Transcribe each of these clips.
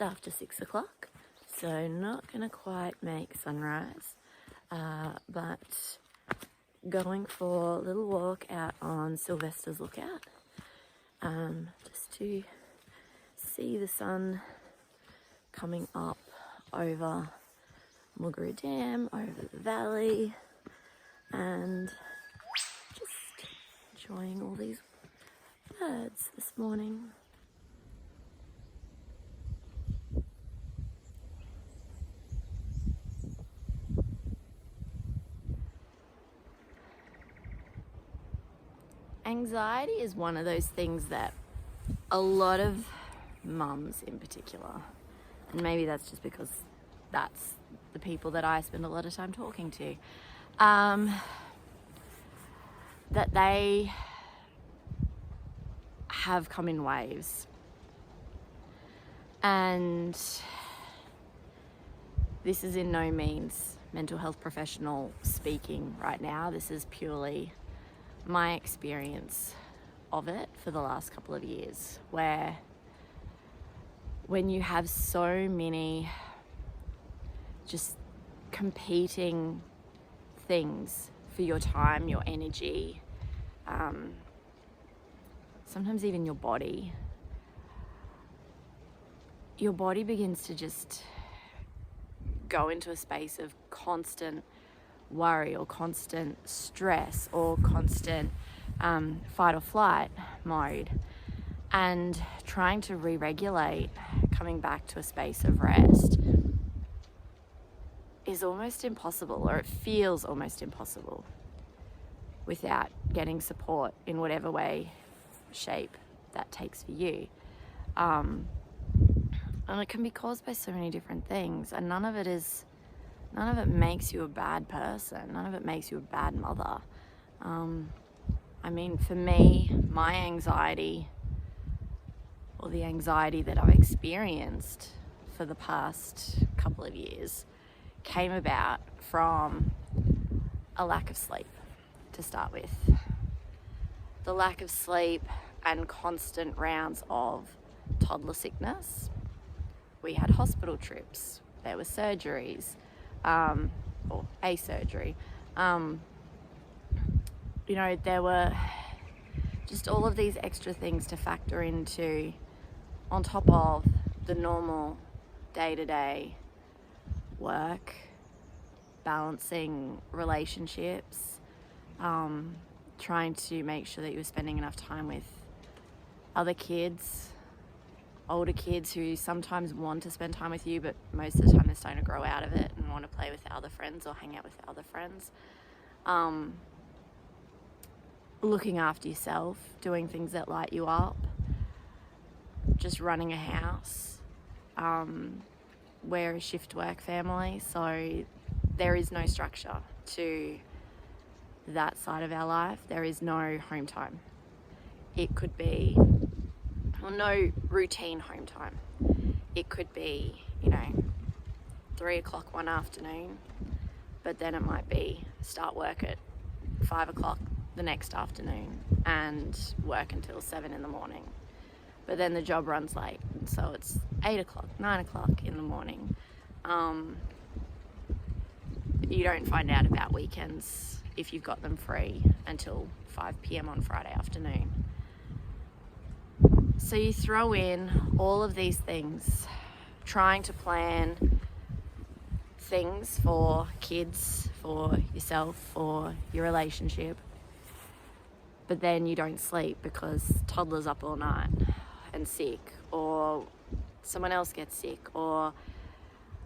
after 6 o'clock, so not gonna quite make sunrise, but going for a little walk out on Sylvester's Lookout, just to see the sun coming up over Mulgrew Dam, over the valley, and just enjoying all these birds this morning. Anxiety is one of those things that a lot of mums in particular, and maybe that's just because that's the people that I spend a lot of time talking to, that they have come in waves. And this is in no means mental health professional speaking right now. This is purely my experience of it for the last couple of years, where when you have so many just competing things for your time, your energy, sometimes even your body begins to just go into a space of constant worry or constant stress or constant fight or flight mode, and trying to re-regulate, coming back to a space of rest is almost impossible, or it feels almost impossible, without getting support in whatever way, shape that takes for you. And it can be caused by so many different things, and none of it makes you a bad person. None of it makes you a bad mother. I mean, for me, my anxiety, or the anxiety that I've experienced for the past couple of years, came about from a lack of sleep, to start with. The lack of sleep and constant rounds of toddler sickness. We had hospital trips, there were surgeries, or a surgery. There were just all of these extra things to factor into, on top of the normal day-to-day work, balancing relationships, trying to make sure that you were spending enough time with other kids, older kids who sometimes want to spend time with you, but most of the time they're starting to grow out of it and want to play with their other friends or hang out with their other friends. Looking after yourself, doing things that light you up, just running a house. We're a shift work family, so there is no structure to that side of our life. There is no home time. It could be, no routine home time. It could be, 3 o'clock one afternoon, but then it might be start work at 5 o'clock the next afternoon and work until 7 in the morning. But then the job runs late, so it's 8 o'clock, 9 o'clock in the morning. You don't find out about weekends, if you've got them free, until 5 p.m. on Friday afternoon. So you throw in all of these things, trying to plan things for kids, for yourself, for your relationship, but then you don't sleep because toddler's up all night and sick, or someone else gets sick, or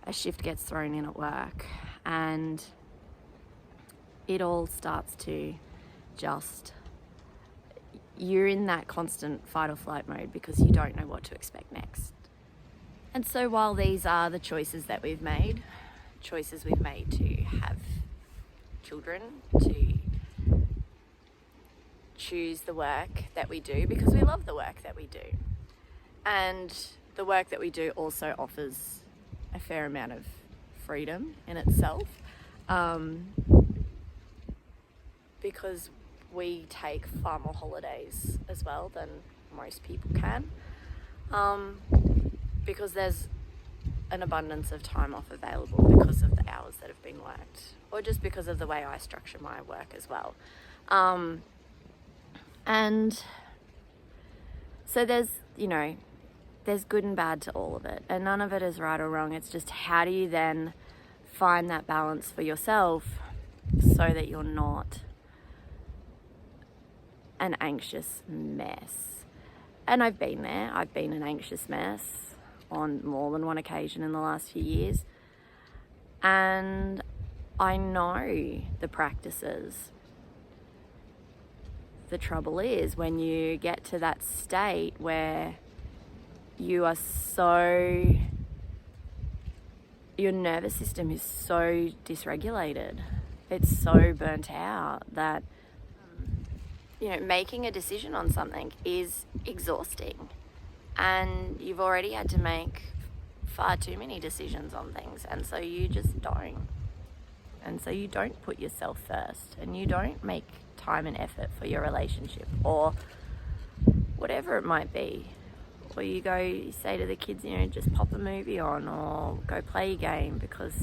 a shift gets thrown in at work, and it all starts to just, you're in that constant fight or flight mode because you don't know what to expect next. And so while these are the choices that we've made to have children, to choose the work that we do because we love the work that we do, and the work that we do also offers a fair amount of freedom in itself, because we take far more holidays as well than most people can, because there's an abundance of time off available because of the hours that have been worked, or just because of the way I structure my work as well. And so there's good and bad to all of it, and none of it is right or wrong. It's just, how do you then find that balance for yourself so that you're not an anxious mess? And I've been there. I've been an anxious mess on more than one occasion in the last few years. And I know the practices. The trouble is when you get to that state where you are your nervous system is so dysregulated, it's so burnt out that making a decision on something is exhausting, and you've already had to make far too many decisions on things, and so you just don't. And so you don't put yourself first, and you don't make time and effort for your relationship or whatever it might be. Or you say to the kids, just pop a movie on or go play a game because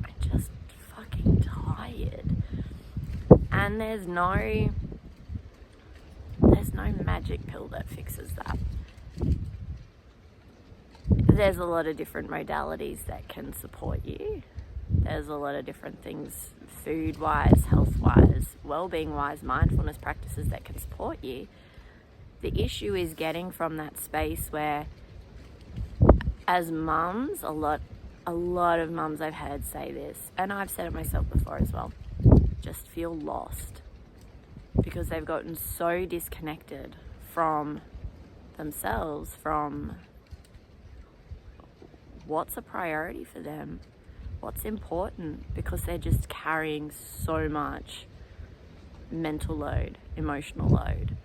I'm just fucking tired. And there's no magic pill that fixes that. There's a lot of different modalities that can support you. There's a lot of different things, food-wise, health-wise, well-being-wise, mindfulness practices that can support you. The issue is getting from that space where, as mums, a lot of mums I've heard say this, and I've said it myself before as well, just feel lost because they've gotten so disconnected from themselves, from what's a priority for them, what's important, because they're just carrying so much mental load, emotional load.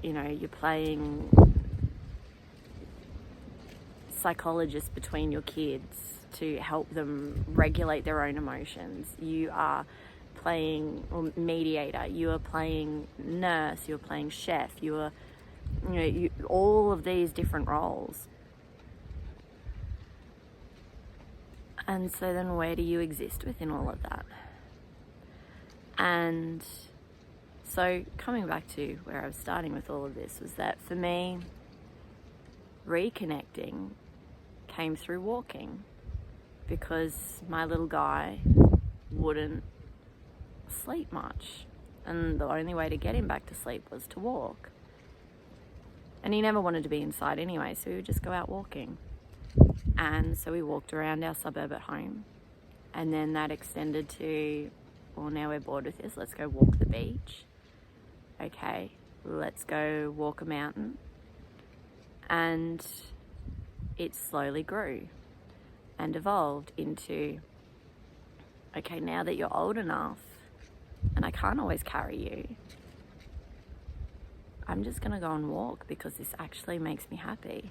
You're playing psychologist between your kids to help them regulate their own emotions. You are playing mediator, you are playing nurse, you're playing chef, you are, all of these different roles. And so then where do you exist within all of that? And so coming back to where I was starting with all of this was that for me, reconnecting came through walking, because my little guy wouldn't sleep much, and the only way to get him back to sleep was to walk. And he never wanted to be inside anyway, so we would just go out walking. And so we walked around our suburb at home, and then that extended to, well, now we're bored with this, let's go walk the beach. Okay, let's go walk a mountain. And it slowly grew and evolved into, okay, now that you're old enough and I can't always carry you, I'm just gonna go and walk because this actually makes me happy.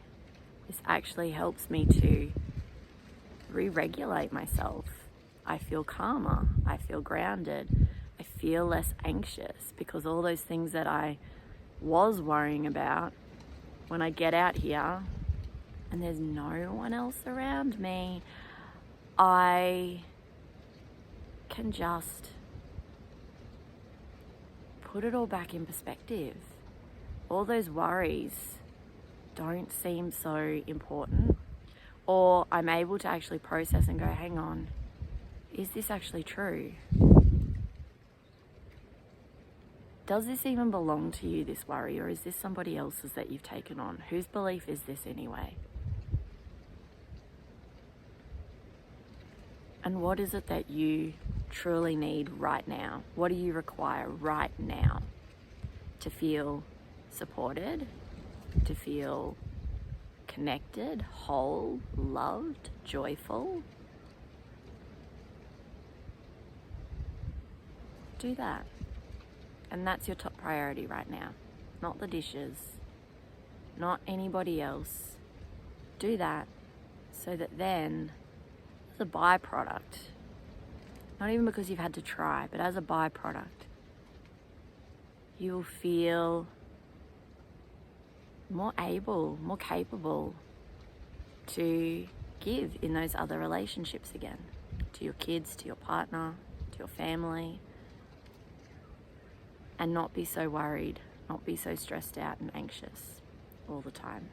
This actually helps me to re-regulate myself. I feel calmer, I feel grounded, I feel less anxious, because all those things that I was worrying about, when I get out here and there's no one else around me, I can just put it all back in perspective. All those worries don't seem so important, or I'm able to actually process and go, hang on, is this actually true? Does this even belong to you, this worry, or is this somebody else's that you've taken on? Whose belief is this anyway? And what is it that you truly need right now? What do you require right now to feel supported, to feel connected, whole, loved, joyful? Do that. And that's your top priority right now. Not the dishes, not anybody else. Do that so that then, as a byproduct, not even because you've had to try, but as a byproduct, you'll feel more able, more capable to give in those other relationships again, to your kids, to your partner, to your family, and not be so worried, not be so stressed out and anxious all the time.